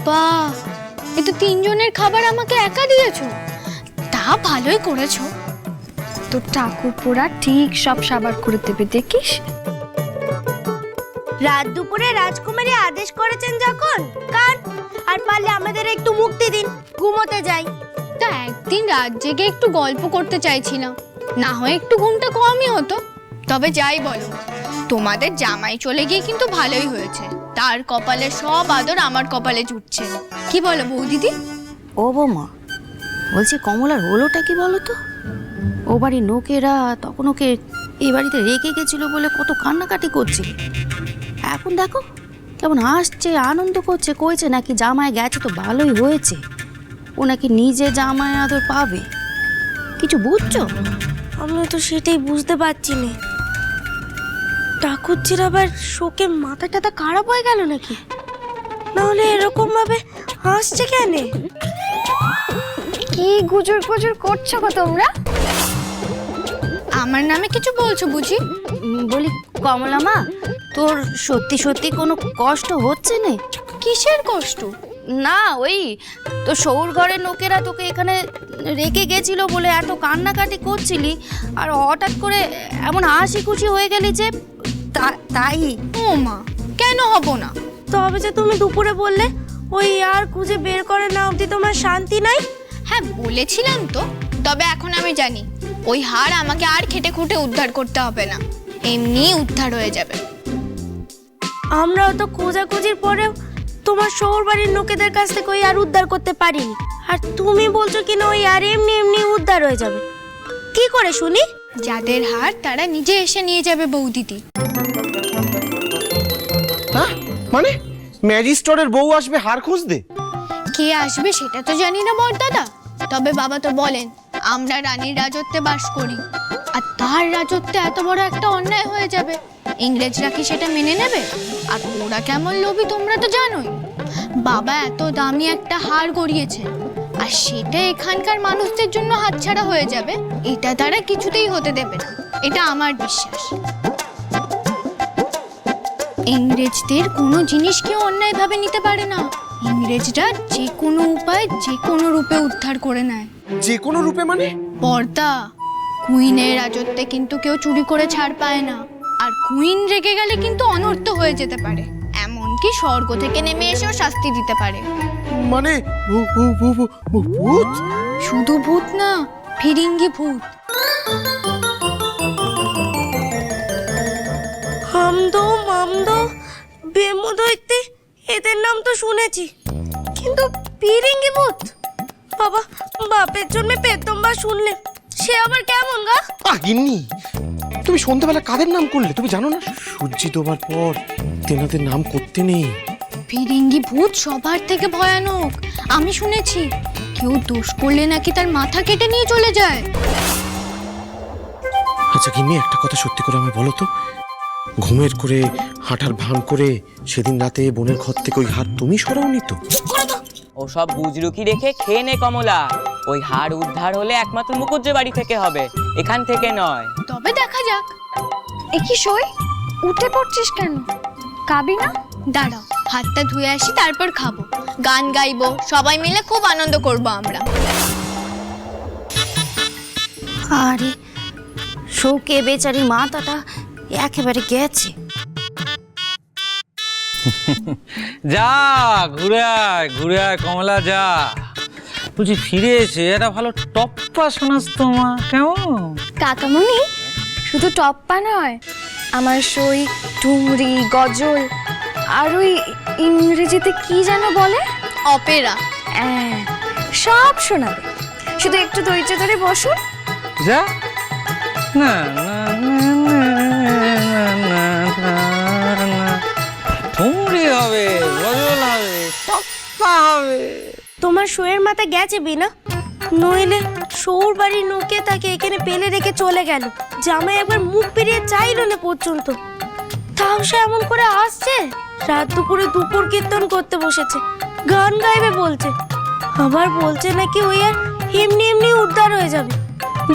বাবা, এ তো 3 জনের খাবার আমাকে একা দিয়েছো। তা ভালোই করেছো। তো ঠাকুরপোড়া ঠিক সব সাবার করে দেবে, দেখিস। রাত দুপুরে রাজকুমারী আদেশ করেছেন যখন কান, আর পারলে আমাদের একটু মুক্তি দিন, ঘুমোতে যাই। তা একদিন রাত জেগে একটু গল্প করতে চাইছিলাম, না হয় একটু ঘুমটা কমই হতো। তবে যাই বলো, তোমাদের জামাই চলে গিয়ে কিন্তু ভালোই হয়েছে। তার কপালে সব আদর আমার কপালে জুটছে। কি বলো বৌদিদি? ও বৌমা, বলছি কমলার হলোটা কি বলো তো? ও বাড়ির লোকেরা তখন ওকে এই বাড়িতে রেখে গেছিল বলে কত কান্নাকাটি করছিল। এখন দেখো কেমন হাসছে, আনন্দ করছে, কইছে নাকি জামাই গেছে তো ভালোই হয়েছে, ও নাকি নিজে জামাই আদর পাবে। কিছু বুঝছো? আমিও তো সেটাই বুঝতে পারছি না। ঠাকুরজির আবার শোকে মাথা টাথা খারাপ হয়ে গেল নাকি? নাহলে এরকম ভাবে হাসছে কেন? কি গুজর গুজর করছো গো তোমরা? আমার নামে কিছু বলছো বুঝি? বলি কমলা মা, তোর সত্যি সত্যি কোনো কষ্ট হচ্ছে না? কিসের কষ্ট? না, ওই তো সৌর ঘরের লোকেরা তোকে এখানে রেখে গেছিল বলে এত কান্নাকাটি করছিলি, আর হঠাৎ করে এমন হাসি খুশি হয়ে গেলি যে তাই। ও মা, কেন হব না? তবে যে তুমি দুপুরে বললে ওই আর খুঁজে বের করে না অবধি তোমার শান্তি নাই। হ্যাঁ বলেছিলাম তো। তবে এখন আমি জানি ওই হাড় আমাকে আর খেটে খুঁটে উদ্ধার করতে হবে না, এমনি উদ্ধার হয়ে যাবে। আমরাও তো খোঁজাখুঁজির পরেও তোমার শহর বাড়ির লোকেদের কাছ থেকে ওই আর উদ্ধার করতে পারিনি, আর তুমি বলছো কিনা ওই আর এমনি এমনি উদ্ধার হয়ে যাবে। কি করে শুনি? যাদের হাড় তারা নিজে এসে নিয়ে যাবে বৌদিদি। হ্যাঁ মানে ম্যাজিস্ট্রেটের বউ আসবে হাড় খুঁজতে? কে আসবে সেটা তো জানি না বড়দাদা, তবে বাবা তো বলেন আমরা রানীর রাজত্বে বাস করি, আর তার রাজত্বে এত বড় একটা অন্যায় হয়ে যাবে, ইংরেজরা কি সেটা মেনে নেবে? আর ওরা কেমন লোভী তোমরা তো জানোই। বাবা এত দামি একটা হাড় গড়িয়েছে, আর সেটা এখানকার মানুষদের জন্য হাতছাড়া হয়ে যাবে, এটা তারা কিছুতেই হতে দেবে না, এটা আমার বিশ্বাস। ইংরেজদের কোনো জিনিস কেউ অন্যায়ভাবে নিতে পারে না। ইংরেজরা যে কোনো উপায় যে কোনো রূপে উদ্ধার করে নেয়। যে কোনো রূপে মানে? পর্দা, কুইনের রাজত্বে কিন্তু কেউ চুরি করে ছাড় পায় না, আর কুইন রেগে গেলে কিন্তু অনর্থ হয়ে যেতে পারে, এমনকি স্বর্গ থেকে নেমে এসেও শাস্তি দিতে পারে। মানে ভূত? শুধু ভূত না, ফিরিঙ্গি ভূত। হামদো মামদো বেমুদৈতে এদের নাম তো শুনেছি, কিন্তু ফিরিঙ্গি ভূত? বাবা, বাপের জন্মে পেতম বা শুনলে সে আবার কেমন গা? গিন্নি, তুমি সন্ধ্যাবেলা কাদের নাম করলে তুমি জানো না? সূর্যি ডোবার পর তেনাদের নাম করতে নেই। ফিরিঙ্গি ভূত সবার থেকে ভয়ানক। আমি শুনেছি কেউ দোষ করলে নাকি তার মাথা কেটে নিয়ে চলে যায়। আচ্ছা গিন্নি, একটা কথা সত্যি করে আমায় বলো তো, ঘুমের করে হাঁটার ভান করে সেদিন রাতে বোনের ঘর থেকে ওই হাত তুমি সরাওনি তো? ও সব বুজরুকি রেখে খেয়ে নে কমলা। ওই হাড় উদ্ধার হলে একমাত্র মুকুজ্জে বাড়ি থেকে হবে, এখান থেকে নয়। তবে দেখা যাক। এ কি সই, উঠে পড়ছিস কেন? খাবি না? দাঁড়াও, হাতটা ধুয়ে আসি, তারপর খাবো, গান গাইবো, সবাই মিলে খুব আনন্দ করবো আমরা। আরে শোকে বেচারি মাথাটা একেবারে গেছে। যা ঘুরে আয়, ঘুরে আয় কমলা, যা। বলছি ফিরে এসে একটা ভালো টপ্পা শোনাস তো মা, কেমন? কাকামণি, শুধু টপ্পা নয়, আমার সই ঠুমরি, গজল, আর ওই ইংরেজিতে কি যেন বলে, অপেরা। হ্যাঁ, সব শোনাবে। শুধু একটু ধৈর্য ধরে বসুন। যা না না ঠুমরি হবে, গজল হবে, টপ্পা হবে। তোমার শোয়ের মাথা গেছে বিনা, নইলে শহর বাড়ির লোকে তাকে এখানে পেলে রেখে চলে গেল, জামাই একবার মুখ ফিরিয়ে চাইলো না পর্যন্ত, তাও সে এমন করে আসছে। রাত দুপুরে দুপুর কীর্তন করতে বসেছে, গান গাইবে বলছে, আবার বলছে নাকি ওই আর এমনি এমনি উদ্ধার হয়ে যাবে।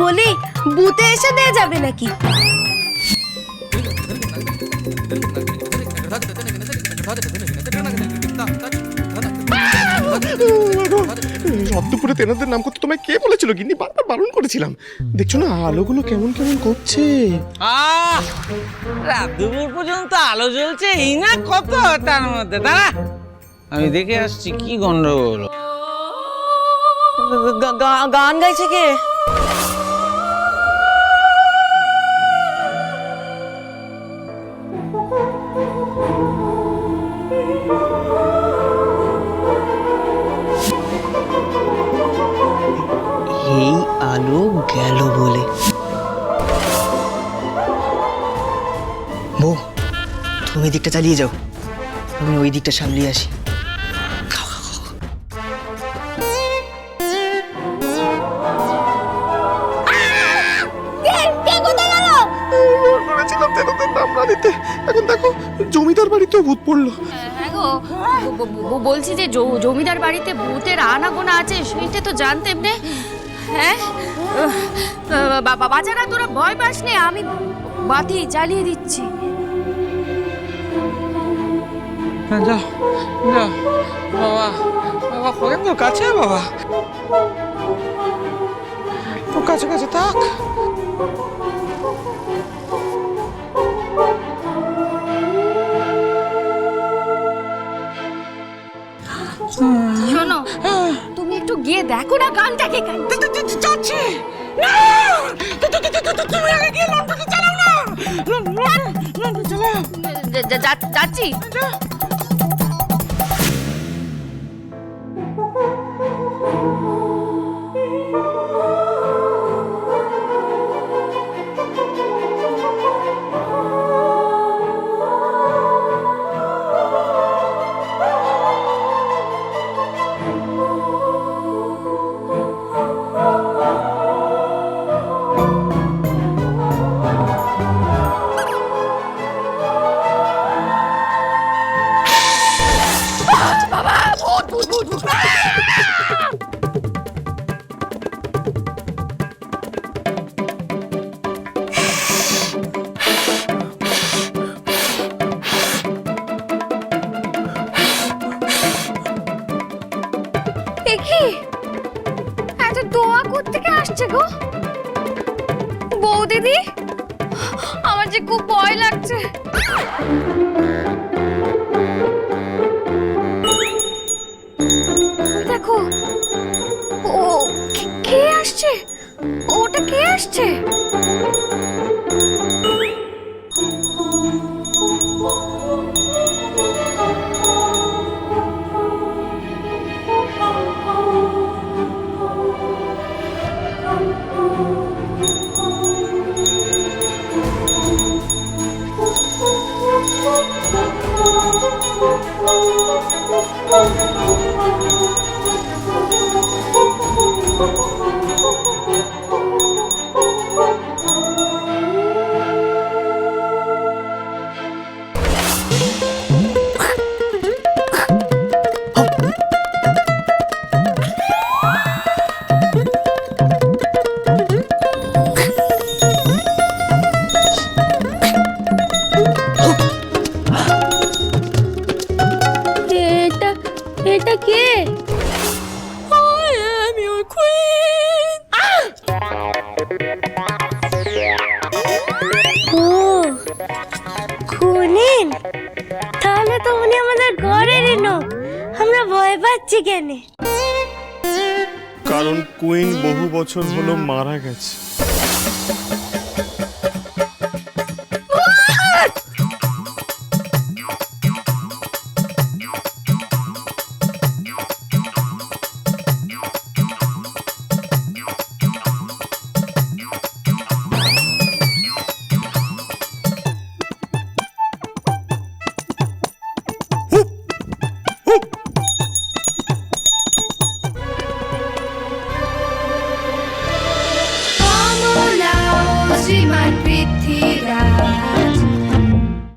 বলি বুতে এসে দিয়ে যাবে নাকি? সদ্যপুরে তেনাদের নাম করতে তোমায় কে বলেছিল? গিন্নি বারবার বারণ করেছিলাম। দেখছো না আলোগুলো কেমন কেমন করছে। রাত দুপুর পর্যন্ত আলো জ্বলছে, এই না কত তার মধ্যে। দাঁড়া, আমি দেখে আসছি কি গন্ডগোল। গান গাইছে কে? এই আলো গেল বলে। বউ, তুমি দিকটা চালিয়ে যাও, আমি ওই দিকটা সামলিয়ে আসি। বলেছিলাম তেনাদের নাম না দিতে, এখন দেখো জমিদার বাড়িতেও ভূত পড়লো। হ্যাঁ গো, বলছি যে জমিদার বাড়িতে ভূতের আনাগোনা আছে সেইটা তো জানতেম নে। হ্যাঁ বাজারা, তোরা ভয় পাস নে, আমি বাতি জ্বালিয়ে দিচ্ছি। যা যা বাবা, বাবা খোকেন তো কাছে, বাবা ও কাছে কাছে থাক। শোনো, তুমি একটু গিয়ে দেখো না গানটাকে। যাচ্ছি না, তুমি আগে গিয়ে লন্ডনে চালাও না, লন্ডন চালাও। যাচ্ছি। দেখি এত দোয়া কোত্থেকে আসছে গো? বউ দিদি, আমার যে খুব ভয় লাগছে। দেখো, ও কে আসছে? ওটা কে আসছে? এটা কে? আমি ওর কুইন। ও খুনিন, তাহলে তো উনি আমাদের ঘরেরই লোক। আমরা ভয় পাচ্ছি কেন? কারণ কুইন বহু বছর হলো মারা গেছে।